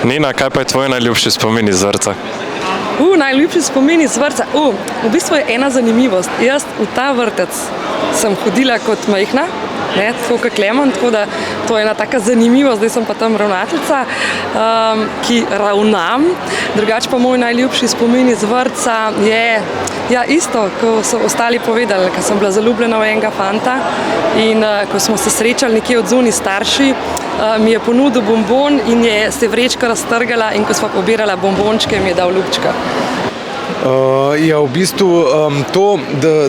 Nina, kaj pa je tvoj najljubši spomin iz vrtca? Najljubši spomin iz vrtca? V bistvu je ena zanimivost. Jaz v ta vrtec sem hodila kot majhna, tako kot Klemen, tako da to je ena taka zanimivost, zdaj sem pa tam ravnateljica, ki ravnam. Drugače pa moj najljubši spomin iz vrtca je isto, ko so ostali povedali, ker sem bila zaljubljena v enega fanta in ko smo se srečali nekje odzunaj starši, mi je ponudil bombon in se je vrečka raztrgala in ko sva pobirala bombončke, mi je dal ljubčka. V bistvu to,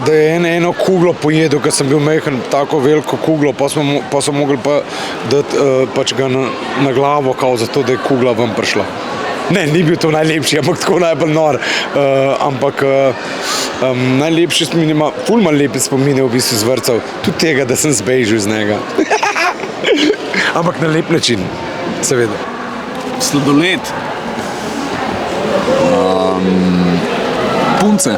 da je eno kuglo pojedel, ker sem bil majhen, tako veliko kuglo, pa so mogli pa dati pač ga na glavo, kao zato, da je kugla ven prišla. Ne, ni bil to najlepši, ampak tako najbolj nor. Ampak najlepši spomin ima, ful manj lepe spomine v bistvu z vrtcev, tudi tega, da sem zbežal iz njega. Ampak na lep način, seveda. Sladoled. Punce.